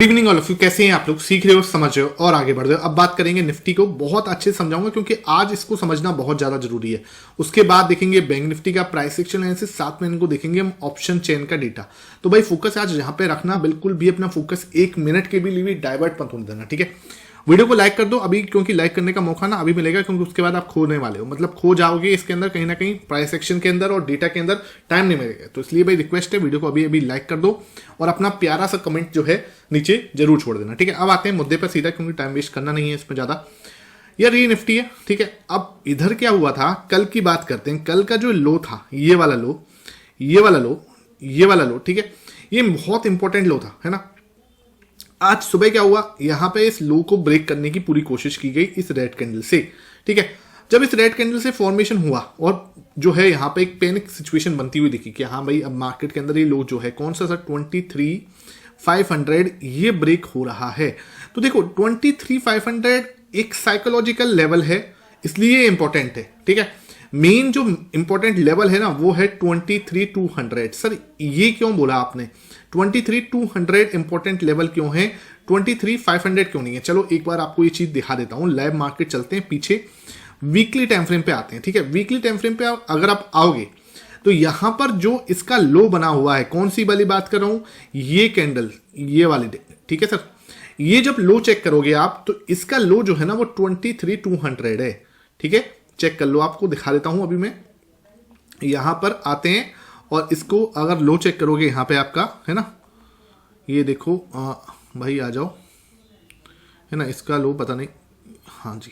Evening all of you, कैसे हैं आप लोग? सीख रहे हो, समझ रहे हो और आगे बढ़ रहे हो। अब बात करेंगे निफ्टी को, बहुत अच्छे से समझाऊंगा क्योंकि आज इसको समझना बहुत ज्यादा जरूरी है। उसके बाद देखेंगे बैंक निफ्टी का प्राइस एक्शन एनालिसिस, साथ में इनको देखेंगे हम ऑप्शन चेन का डेटा। तो भाई फोकस आज यहाँ पे रखना, बिल्कुल भी अपना फोकस एक मिनट के भी लिए भी डाइवर्ट मत होने देना, ठीक है। वीडियो को लाइक कर दो अभी, क्योंकि लाइक करने का मौका ना अभी मिलेगा, क्योंकि उसके बाद आप खोने वाले हो, मतलब खो जाओगे इसके अंदर कहीं ना कहीं, प्राइस एक्शन के अंदर और डेटा के अंदर टाइम नहीं मिलेगा। तो इसलिए भाई रिक्वेस्ट है, वीडियो को अभी अभी लाइक कर दो और अपना प्यारा सा कमेंट जो है नीचे जरूर छोड़ देना, ठीक है। अब आते हैं मुद्दे पर सीधा, क्योंकि टाइम वेस्ट करना नहीं है इसमें ज्यादा। यार ये निफ्टी है, ठीक है। अब इधर क्या हुआ था, कल की बात करते हैं। कल का जो लो था, ये वाला लो, ये वाला लो, ये वाला लो, ठीक है, ये बहुत इंपॉर्टेंट लो था, है ना। आज सुबह क्या हुआ, यहां पे इस लो को ब्रेक करने की पूरी कोशिश की गई इस रेड कैंडल से, ठीक है। जब इस रेड कैंडल से फॉर्मेशन हुआ और जो है यहां पे एक पैनिक सिचुएशन बनती हुई दिखी कि हाँ भाई अब मार्केट के अंदर ये लो जो है कौन सा 23,500 ये ब्रेक हो रहा है। तो देखो 23,500 एक साइकोलॉजिकल लेवल है, इसलिए इंपॉर्टेंट है, ठीक है। मेन जो इंपॉर्टेंट लेवल है ना वो है 23,200। सर ये क्यों बोला आपने 23,200 इंपॉर्टेंट लेवल क्यों है, 23,500 क्यों नहीं है? चलो एक बार आपको ये चीज दिखा देता हूं। लाइव मार्केट चलते हैं पीछे, वीकली टाइम फ्रेम पे आते हैं, ठीक है। वीकली टाइम फ्रेम पे अगर आप आओगे तो यहां पर जो इसका लो बना हुआ है, कौन सी वाली बात कर रहा हूं, ये कैंडल, ये वाली, ठीक है सर। ये जब लो चेक करोगे आप तो इसका लो जो है ना वो 23,200 है, ठीक है। चेक कर लो, आपको दिखा देता हूं। अभी मैं यहां पर आते हैं और इसको अगर लो चेक करोगे यहां पे आपका है ना, ये देखो भाई आ जाओ, है ना। इसका लो पता नहीं, हाँ जी,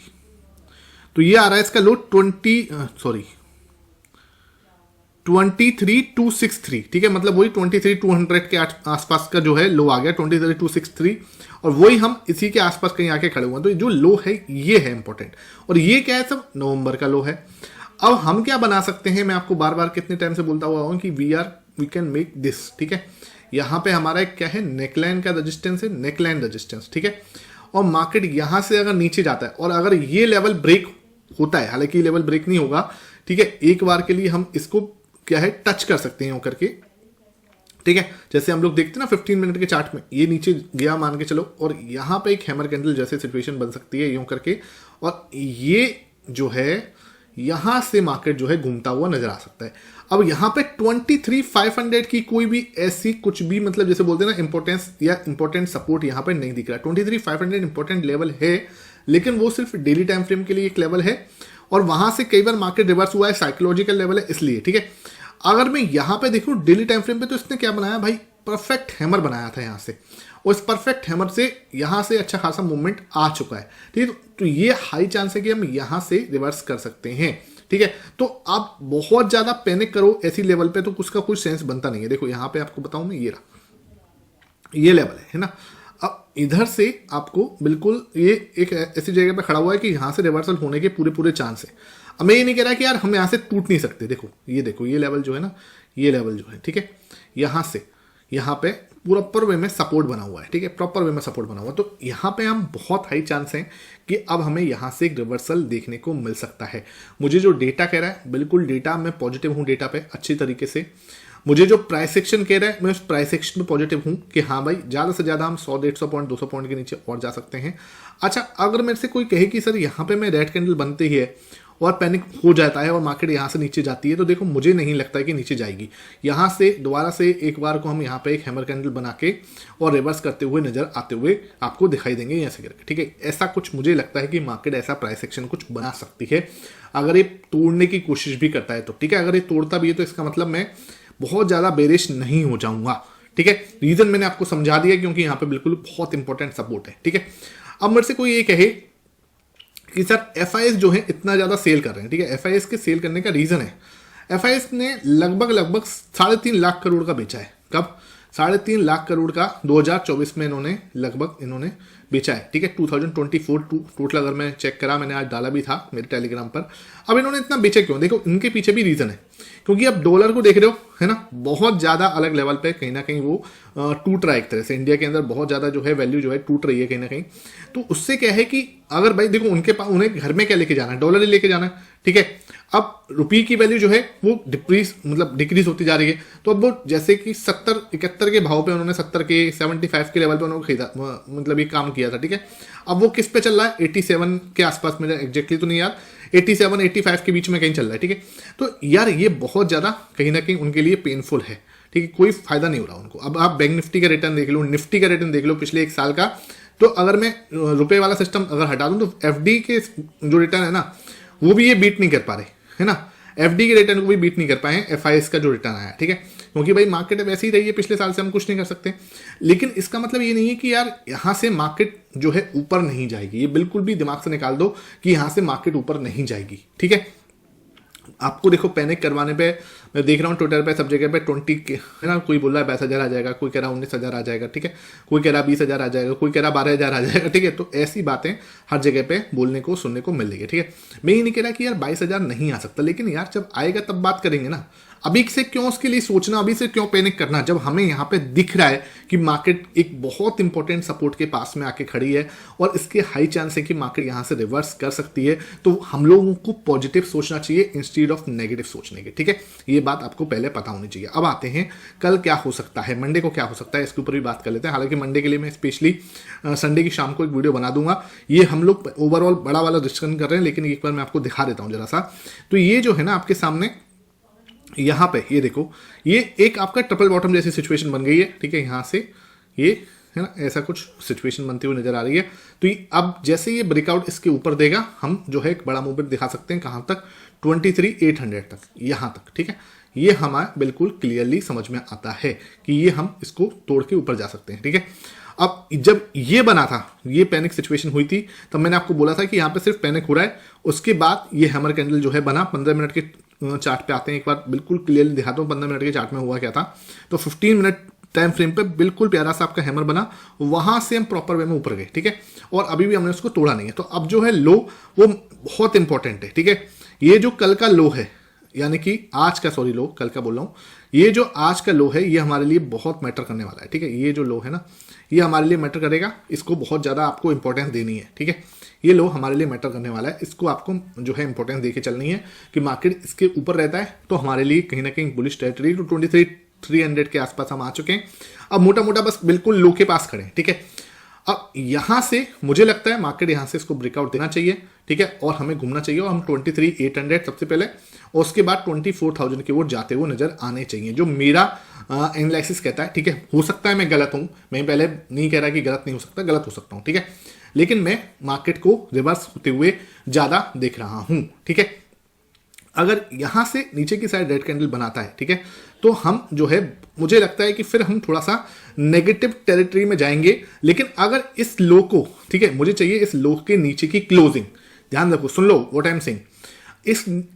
तो ये आ रहा है इसका लो 23,263, ठीक है। मतलब वही 23,200 के आसपास का जो है लो आ गया, 23,263, और वही हम इसी के आसपास कहीं आके खड़े हुए हैं। तो जो लो है ये है इंपॉर्टेंट, और ये क्या है, सब नवंबर का लो है। अब हम क्या बना सकते हैं, मैं आपको बार बार कितने टाइम से बोलता हुआ हूं कि वी कैन मेक दिस, ठीक है। यहां पे हमारा एक क्या है, नेकलाइन का रेजिस्टेंस है, नेकलाइन रेजिस्टेंस, ठीक है। और मार्केट यहां से अगर नीचे जाता है और अगर ये लेवल ब्रेक होता है, हालांकि ये लेवल ब्रेक नहीं होगा, ठीक है, एक बार के लिए हम इसको क्या है टच कर सकते हैं यूं करके, ठीक है। जैसे हम लोग देखते हैं ना 15 मिनट के चार्ट में, ये नीचे गया मान के चलो, और यहां पे एक हैमर कैंडल जैसे सिचुएशन बन सकती है यूं करके, और ये जो है यहां से मार्केट जो है घूमता हुआ नजर आ सकता है। अब यहां पे 23,500 की कोई भी ऐसी कुछ भी, मतलब जैसे बोलते हैं ना इंपॉर्टेंस या इंपॉर्टेंट सपोर्ट यहां पे नहीं दिख रहा। 23,500 इंपॉर्टेंट लेवल है, लेकिन वो सिर्फ डेली टाइम फ्रेम के लिए एक लेवल है, और वहां से कई बार मार्केट रिवर्स हुआ है, साइकोलॉजिकल लेवल है इसलिए, ठीक है। अगर मैं यहां पे देखूं डेली टाइम फ्रेम पे, तो इसने क्या बनाया भाई, परफेक्ट हैमर बनाया था यहां से, और इस परफेक्ट हैमर से यहां से अच्छा खासा मूवमेंट आ चुका है, ठीक है। तो ये हाई चांस है कि हम यहां से रिवर्स कर सकते हैं, ठीक है। तो आप बहुत ज्यादा पैनिक करो ऐसी लेवल पे तो उसका कोई सेंस बनता नहीं है। देखो यहां पे आपको बताऊं मैं, ये रहा, ये लेवल है ना। अब इधर से आपको बिल्कुल ये एक ऐसी जगह पे खड़ा हुआ है कि यहां से रिवर्सल होने के पूरे पूरे चांस है। अब मैं ये नहीं कह रहा कि यार हम यहां से टूट नहीं सकते, देखो ये लेवल जो है ना, ये लेवल जो है, ठीक है, यहां से यहां पे प्रॉपर वे में सपोर्ट बना हुआ है, ठीक है, प्रॉपर वे में सपोर्ट बना हुआ है। तो यहां पे हम बहुत हाई चांस है कि अब हमें यहां से एक रिवर्सल देखने को मिल सकता है। मुझे जो डेटा कह रहा है, बिल्कुल डेटा मैं पॉजिटिव हूं, डेटा पे अच्छी तरीके से। मुझे जो प्राइस सेक्शन कह रहा है, मैं उस प्राइस सेक्शन में पॉजिटिव हूं कि हाँ भाई ज्यादा से ज्यादा हम 100, 150 पॉइंट, 200 पॉइंट के नीचे और जा सकते हैं। अच्छा, अगर मेरे से कोई कहे कि सर यहां पे मैं रेड कैंडल बनते ही है और पैनिक हो जाता है और मार्केट यहां से नीचे जाती है, तो देखो मुझे नहीं लगता है कि नीचे जाएगी। यहां से दोबारा से एक बार को हम यहां पे एक हैमर कैंडल बना के और रिवर्स करते हुए नजर आते हुए आपको दिखाई देंगे ऐसे करके, ठीक है। ऐसा कुछ मुझे लगता है कि मार्केट ऐसा प्राइस एक्शन कुछ बना सकती है, अगर ये तोड़ने की कोशिश भी करता है तो, ठीक है। अगर ये तोड़ता भी है तो इसका मतलब मैं बहुत ज्यादा बेरिश नहीं हो जाऊंगा, ठीक है। रीजन मैंने आपको समझा दिया, क्योंकि यहां पे बिल्कुल बहुत इंपॉर्टेंट सपोर्ट है, ठीक है। अब मेरे से कोई ये कहे कि सर एफआईएस जो है इतना ज्यादा सेल कर रहे हैं, ठीक है। एफआईएस के सेल करने का रीजन है, एफआईएस ने लगभग 3.5 लाख करोड़ का बेचा है। कब? 3.5 लाख करोड़ का 2024 में इन्होंने लगभग बेचा है, ठीक है। 2024 टोटल अगर मैं चेक करा, मैंने आज डाला भी था मेरे टेलीग्राम पर। अब इन्होंने इतना बेचा क्यों? देखो इनके पीछे भी रीजन है, क्योंकि अब डॉलर को देख रहे हो, है ना, बहुत ज्यादा अलग लेवल पे कहीं ना कहीं वो टूट रहा है एक तरह से। इंडिया के अंदर बहुत ज्यादा जो है वैल्यू जो है टूट रही है कहीं ना कहीं। तो उससे क्या है कि अगर भाई देखो उनके पास, उन्हें घर में क्या लेके जाना है, डॉलर ही लेके जाना है, ठीक है। अब रुपये की वैल्यू जो है वो डिक्रीज होती जा रही है। तो अब वो जैसे कि 70-71 के भाव पे उन्होंने 70 के 75 के लेवल पे उन्होंने खरीदा, मतलब ये काम किया था, ठीक है। अब वो किस पे चल रहा है, 87 के आसपास, मेरा एग्जैक्टली तो नहीं याद, 87-85 के बीच में कहीं चल रहा है, ठीक है। तो यार ये बहुत ज़्यादा कहीं ना कहीं उनके लिए पेनफुल है, ठीक है, कोई फायदा नहीं हो रहा उनको। अब आप बैंक निफ्टी का रिटर्न देख लो, निफ्टी का रिटर्न देख लो पिछले एक साल का, तो अगर मैं रुपए वाला सिस्टम अगर हटा दूं तो एफडी के जो रिटर्न है ना वो भी ये बीट नहीं कर पा रहे, है ना। एफडी के रिटर्न को भी बीट नहीं कर पाए हैं एफआईएस का जो रिटर्न आया, ठीक है, क्योंकि भाई मार्केट वैसी ही रही है पिछले साल से, हम कुछ नहीं कर सकते। लेकिन इसका मतलब ये नहीं है कि यार यहां से मार्केट जो है ऊपर नहीं जाएगी, ये बिल्कुल भी दिमाग से निकाल दो कि यहां से मार्केट ऊपर नहीं जाएगी, ठीक है। आपको देखो पैनिक करवाने पे मैं देख रहा हूँ ट्विटर पे सब जगह पे 20 के, है ना, कोई बोल रहा है 22,000 आ जाएगा, कोई कह रहा है 19,000 आ जाएगा, ठीक है, कोई कह रहा है 20,000 आ जाएगा, कोई कह रहा है 12,000 आ जाएगा, ठीक है। तो ऐसी बातें हर जगह पे बोलने को सुनने को मिल रही है, ठीक है। मैं ये नहीं कह रहा कि यार 22,000 नहीं आ सकता, लेकिन यार जब आएगा तब बात करेंगे ना। अभी से क्यों उसके लिए सोचना, अभी से क्यों पैनिक करना, जब हमें यहाँ पे दिख रहा है कि मार्केट एक बहुत इंपॉर्टेंट सपोर्ट के पास में आके खड़ी है और इसके हाई चांस है कि मार्केट यहाँ से रिवर्स कर सकती है। तो हम लोगों को पॉजिटिव सोचना चाहिए इंस्टीड ऑफ नेगेटिव सोचने के, ठीक है। ये बात आपको पहले पता होनी चाहिए। अब आते हैं कल क्या हो सकता है, मंडे को क्या हो सकता है, इसके ऊपर भी बात कर लेते हैं। हालांकि मंडे के लिए मैं स्पेशली संडे की शाम को एक वीडियो बना दूंगा। ये हम लोग ओवरऑल बड़ा वाला डिस्कशन कर रहे हैं, लेकिन एक बार मैं आपको दिखा देता हूँ जरा सा। तो ये जो है ना आपके सामने यहाँ पे ये देखो, ये एक आपका ट्रिपल बॉटम जैसी सिचुएशन बन गई है, ठीक है। यहाँ से ये है ना ऐसा कुछ सिचुएशन बनती हुई नजर आ रही है। तो अब जैसे ये ब्रेकआउट इसके ऊपर देगा, हम जो है एक बड़ा मूवमेंट दिखा सकते हैं कहाँ तक, 23,800 तक, यहाँ तक, ठीक है। ये हमें बिल्कुल क्लियरली समझ में आता है कि ये हम इसको तोड़ के ऊपर जा सकते हैं, ठीक है। अब जब ये बना था, ये पैनिक सिचुएशन हुई थी, तब मैंने आपको बोला था कि यहाँ पे सिर्फ पैनिक हो रहा है। उसके बाद ये हैमर कैंडल जो है बना, 15 मिनट के चार्ट पे आते हैं, एक बार बिल्कुल क्लियरली दिखाता हूँ 15 मिनट के चार्ट में हुआ क्या था। तो 15 मिनट टाइम फ्रेम पे बिल्कुल प्यारा सा आपका हैमर बना, वहां से हम प्रॉपर वे में ऊपर गए, ठीक है। और अभी भी हमने उसको तोड़ा नहीं है। तो अब जो है लो वो बहुत इंपॉर्टेंट है, ठीक है। ये जो कल का लो है, यानी कि आज का, सॉरी लो कल का बोल रहा हूँ, ये जो आज का लो है ये हमारे लिए बहुत मैटर करने वाला है, ठीक है। ये जो लो है ना ये हमारे लिए मैटर करेगा, इसको बहुत ज़्यादा आपको इंपॉर्टेंस देनी है, ठीक है। ये लो हमारे लिए मैटर करने वाला है, इसको आपको जो है इंपॉर्टेंस देके चलनी है कि मार्केट इसके ऊपर रहता है तो हमारे लिए कहीं ना कहीं बुलिश टेरिटरी, तो 23,300 के आसपास हम आ चुके हैं। अब मोटा मोटा बस बिल्कुल लो के पास खड़े हैं, ठीक है। अब यहां से मुझे लगता है मार्केट यहां से इसको ब्रेकआउट देना चाहिए, ठीक है, और हमें घूमना चाहिए, और हम 23,800 सबसे पहले और उसके बाद 24,000 की ओर जाते हुए नजर आने चाहिए, जो मेरा एनालिसिस कहता है, ठीक है। हो सकता है मैं गलत हूं, मैं पहले नहीं कह रहा कि गलत नहीं हो सकता, गलत हो सकता हूं, ठीक है, लेकिन मैं मार्केट को रिवर्स होते हुए ज्यादा देख रहा हूं, ठीक है। अगर यहां से नीचे की साइड रेड कैंडल बनाता है, ठीक है, तो हम जो है मुझे लगता है कि फिर हम थोड़ा सा नेगेटिव टेरिटरी में जाएंगे। लेकिन अगर इस लो को, ठीक है, मुझे चाहिए इस लो के नीचे की क्लोजिंग, ध्यान रखो, सुन लो व्हाट आई एम सेइंग,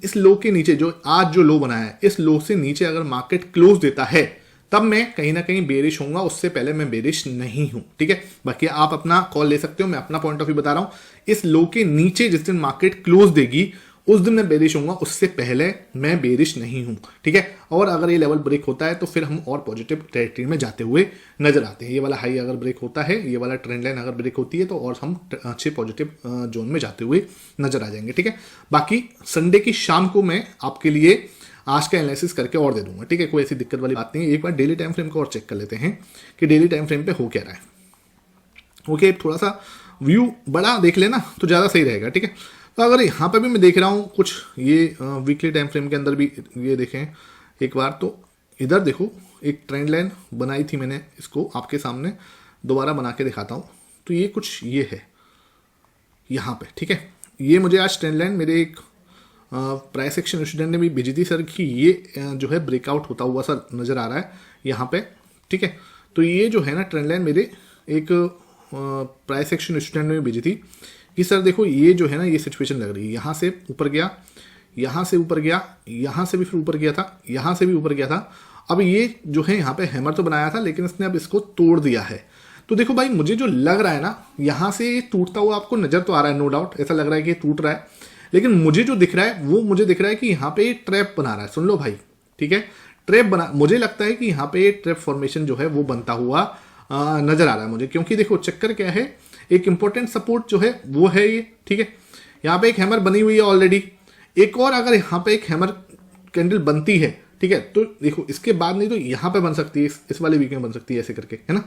इस लो के नीचे जो आज जो लो बनाया है, इस लो से नीचे अगर मार्केट क्लोज देता है तब मैं कहीं ना कहीं बेरिश होऊंगा, उससे पहले मैं बेरिश नहीं हूं, ठीक है। बाकी आप अपना कॉल ले सकते हो, मैं अपना पॉइंट ऑफ व्यू बता रहा हूं। इस लो के नीचे जिस दिन मार्केट क्लोज देगी उस दिन मैं बेरिश होऊंगा, उससे पहले मैं बेरिश नहीं हूं, ठीक है। और अगर ये लेवल ब्रेक होता है तो फिर हम और पॉजिटिव टेरिटरी में जाते हुए नजर आते हैं। ये वाला हाई अगर ब्रेक होता है, ये वाला ट्रेंड लाइन अगर ब्रेक होती है तो और हम अच्छे पॉजिटिव जोन में जाते हुए नजर आ जाएंगे, ठीक है। बाकी संडे की शाम को मैं आपके लिए आज का एनालिसिस करके और दे दूंगा, ठीक है, कोई ऐसी दिक्कत वाली बात नहीं है। एक बार डेली टाइम फ्रेम को और चेक कर लेते हैं कि डेली टाइम फ्रेम पे हो क्या रहा है। ओके, थोड़ा सा व्यू बड़ा देख लेना तो ज़्यादा सही रहेगा, ठीक है। तो अगर यहाँ पे भी मैं देख रहा हूँ कुछ, ये वीकली टाइम फ्रेम के अंदर भी ये देखें एक बार, तो इधर देखो एक ट्रेंड लाइन बनाई थी मैंने, इसको आपके सामने दोबारा बना के दिखाता हूँ। तो ये कुछ ये है यहाँ पे, ठीक है। ये मुझे आज ट्रेंड लाइन मेरे एक प्राइस एक्शन स्टूडेंट ने भी भेजी थी सर कि ये जो है ब्रेकआउट होता हुआ सर नज़र आ रहा है यहाँ पे, ठीक है। तो ये जो है ना ट्रेंड लाइन मेरे एक प्राइस एक्शन स्टूडेंट ने भी भेजी थी कि सर देखो ये जो है ना ये सिचुएशन लग रही है, यहाँ से ऊपर गया, यहाँ से ऊपर गया, यहाँ से भी फिर ऊपर गया था, यहाँ से भी ऊपर गया था। अब ये जो है यहाँ पे हैमर तो बनाया था लेकिन इसने अब इसको तोड़ दिया है। तो देखो भाई मुझे जो लग रहा है ना यहाँ से ये टूटता हुआ आपको नजर तो आ रहा है, नो डाउट ऐसा लग रहा है कि ये टूट रहा है, लेकिन मुझे जो दिख रहा है वो मुझे दिख रहा है कि यहाँ पे ट्रैप बना रहा है। सुन लो भाई, ठीक है, ट्रैप बना, मुझे लगता है कि यहाँ पे ट्रैप फॉर्मेशन जो है वो बनता हुआ नजर आ रहा है मुझे, क्योंकि देखो चक्कर क्या है, एक इंपॉर्टेंट सपोर्ट जो है वो है ये, ठीक है। यहाँ पे एक हैमर बनी हुई है ऑलरेडी, एक और अगर यहाँ पे एक हैमर कैंडल बनती है, ठीक है, तो देखो इसके बाद नहीं तो यहाँ पे बन सकती है, इस वाले वीक में बन सकती है ऐसे करके, है ना।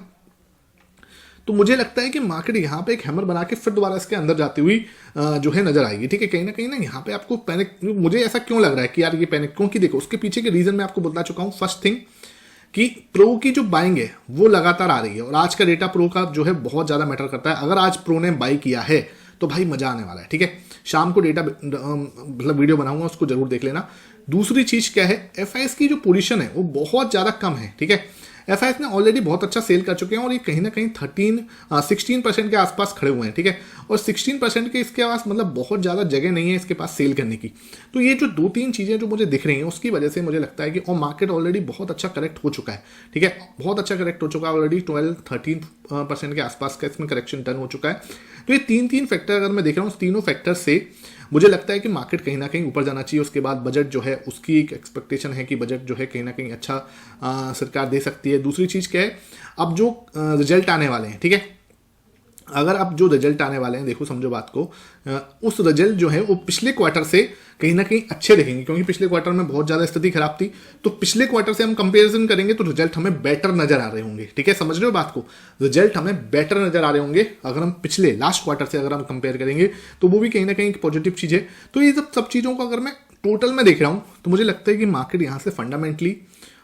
तो मुझे लगता है कि मार्केट यहाँ पे एक हैमर बना के फिर दोबारा इसके अंदर जाती हुई जो है नजर आएगी, ठीक है। कहीं ना यहाँ पे आपको पैनिक, मुझे ऐसा क्यों लग रहा है कि यार ये पैनिक, क्योंकि देखो उसके पीछे के रीजन मैं आपको बता चुका हूँ। फर्स्ट थिंग कि प्रो की जो बाइंग है वो लगातार आ रही है, और आज का डेटा प्रो का जो है बहुत ज्यादा मैटर करता है। अगर आज प्रो ने बाई किया है तो भाई मजा आने वाला है, ठीक है। शाम को डेटा मतलब वीडियो बनाऊंगा, उसको जरूर देख लेना। दूसरी चीज क्या है, एफआईएस की जो पोजीशन है वो बहुत ज्यादा कम है, ठीक है। एफआईएस ने ऑलरेडी बहुत अच्छा सेल कर चुके हैं, और ये कहीं ना कहीं 16% के आसपास खड़े हुए हैं, ठीक है। और 16% के इसके पास मतलब बहुत ज़्यादा जगह नहीं है इसके पास सेल करने की। तो ये जो 2-3 चीज़ें जो मुझे दिख रही हैं उसकी वजह से मुझे लगता है कि और मार्केट ऑलरेडी बहुत अच्छा करेक्ट हो चुका है, ठीक है। बहुत अच्छा करेक्ट हो चुका है ऑलरेडी, 12-13% के आसपास का इसमें करेक्शन टर्न हो चुका है। तो ये 3 फैक्टर अगर मैं देख रहा हूँ, तीनों फैक्टर से मुझे लगता है कि मार्केट कहीं ना कहीं ऊपर जाना चाहिए। उसके बाद बजट जो है उसकी एक एक्सपेक्टेशन है कि बजट जो है कहीं ना कहीं अच्छा सरकार दे सकती है। दूसरी चीज़ क्या है, अब जो रिजल्ट आने वाले हैं, ठीक है, अगर अब जो रिजल्ट आने वाले हैं, देखो समझो बात को, उस रिजल्ट जो है वो पिछले क्वार्टर से कहीं ना कहीं अच्छे दिखेंगे, क्योंकि पिछले क्वार्टर में बहुत ज़्यादा स्थिति खराब थी। तो पिछले क्वार्टर से हम कंपैरिजन करेंगे तो रिजल्ट हमें बेटर नजर आ रहे होंगे, ठीक है। समझ रहे हो बात को, रिजल्ट हमें बेटर नजर आ रहे होंगे अगर हम पिछले लास्ट क्वार्टर से अगर हम कंपेयर करेंगे, तो वो भी कहीं ना कहीं एक पॉजिटिव चीज़ है। तो ये सब चीज़ों को अगर मैं टोटल में देख रहा हूँ तो मुझे लगता है कि मार्केट यहाँ से fundamentally,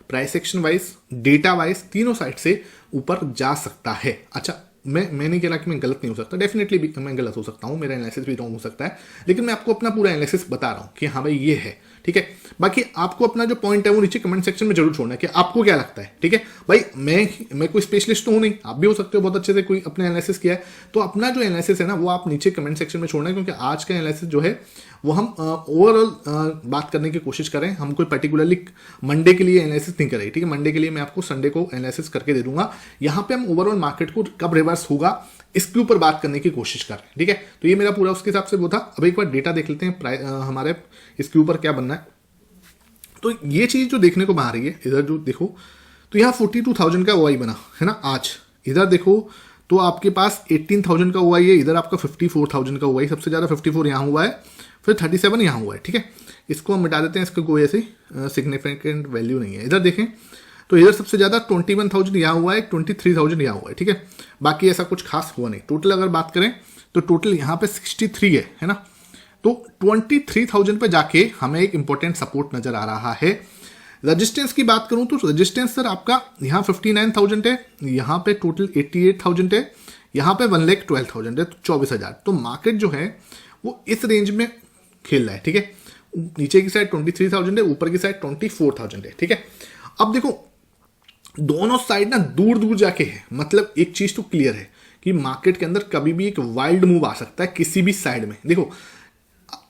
price action wise, data wise, तीनों साइड से ऊपर जा सकता है। अच्छा, मैं नहीं कह रहा कि मैं गलत नहीं हो सकता, डेफिनेटली मैं गलत हो सकता हूँ, मेरा एनालिसिस भी रॉन्ग हो सकता है, लेकिन मैं आपको अपना पूरा एनालिसिस बता रहा हूँ कि हाँ भाई ये है, ठीक है। बाकी आपको अपना जो पॉइंट है वो नीचे कमेंट सेक्शन में जरूर छोड़ना है कि आपको क्या लगता है, ठीक है भाई। मैं कोई स्पेशलिस्ट तो हूँ नहीं, आप भी हो सकते हो बहुत अच्छे से कोई अपने एनालिसिस किया है, तो अपना जो एनालिसिस है ना वो आप नीचे कमेंट सेक्शन में छोड़ना है, क्योंकि आज का एनालिसिस जो है वो हम ओवरऑल बात करने की कोशिश करें। हम कोई पर्टिकुलरली मंडे के लिए एनालिसिस नहीं करें, ठीक है। मंडे के लिए मैं आपको संडे को एनालिसिस करके दे दूंगा। यहाँ पे हम ओवरऑल मार्केट को कब रिवर्स होगा इसके ऊपर बात करने की कोशिश कर रहे हैं, ठीक है। तो ये मेरा पूरा उसके हिसाब से वो था। अब एक बार डेटा देख लेते हैं हमारे इसके ऊपर क्या बनना है। तो ये चीज जो देखने को आ रही है, इधर जो देखो तो यहाँ 42,000 का ओआई बना है ना आज। इधर देखो तो आपके पास 18,000 का ओआई है, इधर आपका 54,000 का ओआई, सबसे ज्यादा 54 यहाँ हुआ है, फिर 37 यहाँ हुआ है, ठीक है। इसको हम मिटा देते हैं, इसका कोई ऐसी सिग्निफिकेंट वैल्यू नहीं है। इधर देखें तो इधर सबसे ज्यादा 21,000 यहाँ हुआ है, 23,000 यहाँ हुआ है, ठीक है। बाकी ऐसा कुछ खास हुआ नहीं। टोटल अगर बात करें तो टोटल यहाँ पे 63 है ना। तो 23,000 पे जाके हमें एक इंपॉर्टेंट सपोर्ट नजर आ रहा है। रजिस्टेंस की बात करूं तो रजिस्टेंस सर आपका यहाँ 59,000 है, यहाँ पे टोटल 88,000 है, यहाँ पे 1,12,000 है, तो 24,000। तो मार्केट जो है वो इस रेंज में खेल रहा है, ठीक है। नीचे की साइड 23,000 है, ऊपर की साइड 24,000 है, ठीक है। अब देखो दोनों साइड ना दूर दूर जाके है, मतलब एक चीज तो क्लियर है कि मार्केट के अंदर कभी भी एक वाइल्ड मूव आ सकता है किसी भी साइड में। देखो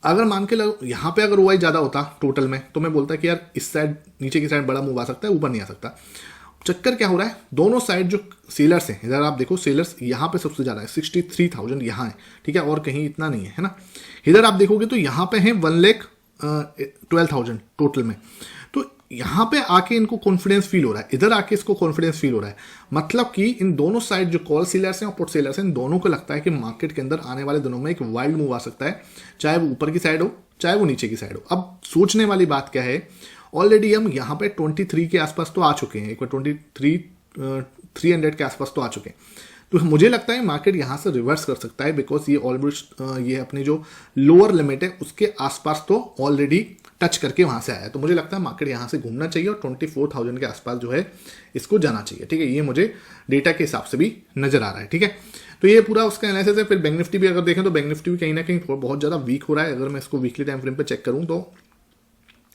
अगर मान के लगो यहाँ पे अगर ओआई ज्यादा होता टोटल में तो मैं बोलता कि यार इस साइड नीचे की साइड बड़ा मूव आ सकता है, ऊपर नहीं आ सकता। चक्कर क्या हो रहा है, दोनों साइड जो सेलर्स हैं, इधर आप देखो सेलर्स यहाँ पे सबसे ज्यादा है, 63,000 यहाँ है, ठीक है, और कहीं इतना नहीं है ना। इधर आप देखोगे तो यहाँ पे है 1,12,000 टोटल में। तो यहाँ पे आके इनको कॉन्फिडेंस फील हो रहा है, इधर आके इसको कॉन्फिडेंस फील हो रहा है। मतलब कि इन दोनों साइड जो कॉल सेलर्स हैं और पुट सेलर्स हैं, इन दोनों को लगता है कि मार्केट के अंदर आने वाले दिनों में एक वाइल्ड मूव आ सकता है, चाहे वो ऊपर की साइड हो चाहे वो नीचे की साइड हो। अब सोचने वाली बात क्या है, ऑलरेडी हम यहाँ पे 23 के आसपास तो आ चुके हैं, एक बार 23,300 के आसपास तो आ चुके हैं। तो मुझे लगता है मार्केट यहाँ से रिवर्स कर सकता है, बिकॉज ये ऑलमोस्ट ये अपनी जो लोअर लिमिट है उसके आसपास तो ऑलरेडी टच करके वहां से आया है। तो मुझे लगता है मार्केट यहाँ से घूमना चाहिए और 24,000 के आसपास जो है इसको जाना चाहिए, ठीक है। ये मुझे डेटा के हिसाब से भी नजर आ रहा है, ठीक है। तो ये पूरा उसका एनालिसिस है। फिर बैंक निफ्टी भी अगर देखें तो बैंक निफ्टी भी कहीं ना कहीं बहुत ज़्यादा वीक हो रहा है। अगर मैं इसको वीकली टाइम फ्रेम पे चेक करूँ तो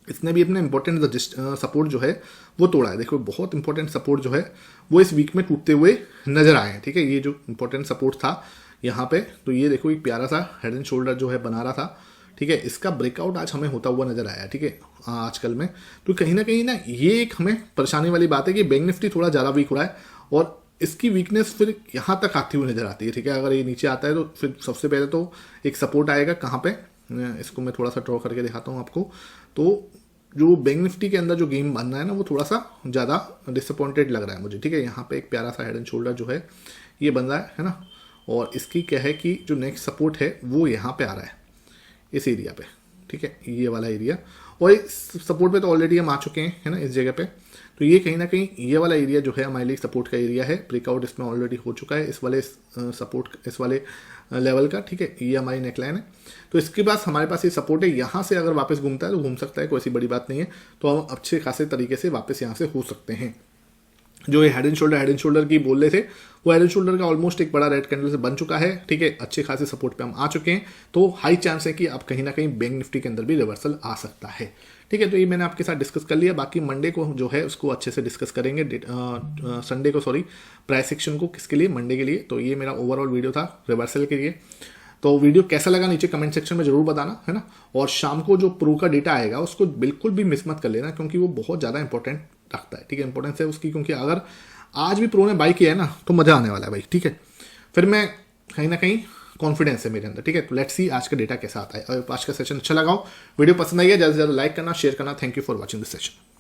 इसने भी अपने इंपॉर्टेंट सपोर्ट जो है वो तोड़ा है। देखो बहुत इंपॉर्टेंट सपोर्ट जो है वो इस वीक में टूटते हुए नजर आए हैं, ठीक है। ये जो इंपॉर्टेंट सपोर्ट था यहाँ पे, तो ये देखो एक प्यारा सा हेड एंड शोल्डर जो है बना रहा था, ठीक है। इसका ब्रेकआउट आज हमें होता हुआ नजर आया, ठीक है, आजकल में। तो कहीं ना ये एक हमें परेशानी वाली बात है कि बैंक निफ्टी थोड़ा ज़्यादा वीक हो रहा है और इसकी वीकनेस फिर यहाँ तक आती हुई नजर आती है, ठीक है। अगर ये नीचे आता है तो फिर सबसे पहले तो एक सपोर्ट आएगा कहाँ पे, इसको मैं थोड़ा सा ड्रॉ करके दिखाता हूँ आपको। तो जो बैंक निफ्टी के अंदर जो गेम बन रहा है ना वो थोड़ा सा ज़्यादा डिसअपॉइंटेड लग रहा है मुझे, ठीक है। यहाँ पे एक प्यारा सा हेड एंड शोल्डर जो है ये बन रहा है ना। और इसकी क्या है कि जो नेक्स्ट सपोर्ट है वो यहाँ पे आ रहा है इस एरिया पे, ठीक ठीक है, ये वाला एरिया। और सपोर्ट पे तो ऑलरेडी हम आ चुके हैं, है ना, इस जगह पे। तो ये कहीं ना कहीं ये वाला एरिया जो है हमारे लिए सपोर्ट का एरिया है। ब्रेकआउट इसमें ऑलरेडी हो चुका है इस वाले सपोर्ट, इस वाले लेवल का, ठीक है, ये हमारी नेकलाइन है। तो इसके बाद हमारे पास ये सपोर्ट है, यहाँ से अगर वापस घूमता है तो घूम सकता है, कोई ऐसी बड़ी बात नहीं है। तो हम अच्छे खासे तरीके से वापस यहाँ से हो सकते हैं। जो ये हेड एंड शोल्डर की बोल रहे थे, वो हेड एंड शोल्डर का ऑलमोस्ट एक बड़ा रेड कैंडल से बन चुका है, ठीक है, अच्छे खासे सपोर्ट पे हम आ चुके हैं। तो हाई चांस है कि अब कहीं ना कहीं बैंक निफ्टी के अंदर भी रिवर्सल आ सकता है, ठीक है। तो ये मैंने आपके साथ डिस्कस कर लिया। बाकी मंडे को जो है उसको अच्छे से डिस्कस करेंगे, संडे को, सॉरी, प्राइस एक्शन को किसके लिए, मंडे के लिए। तो ये मेरा ओवरऑल वीडियो था रिवर्सल के लिए। तो वीडियो कैसा लगा नीचे कमेंट सेक्शन में जरूर बताना, है ना। और शाम को जो प्रो का डेटा आएगा उसको बिल्कुल भी मिस मत कर लेना, क्योंकि वो बहुत ज़्यादा इंपॉर्टेंट रखता है, ठीक है, इंपॉर्टेंस है उसकी। क्योंकि अगर आज भी प्रो ने बाई किया है ना तो मजा आने वाला है भाई, ठीक है। फिर मैं कहीं ना कहीं कॉन्फिडेंस है मेरे अंदर, ठीक है। तो लेट्स सी आज का डेटा कैसा आता है। और आज का सेशन अच्छा लगा हो, वीडियो पसंद आई है, ज़्यादा से ज़्यादा लाइक करना, शेयर करना। Thank you for watching this session.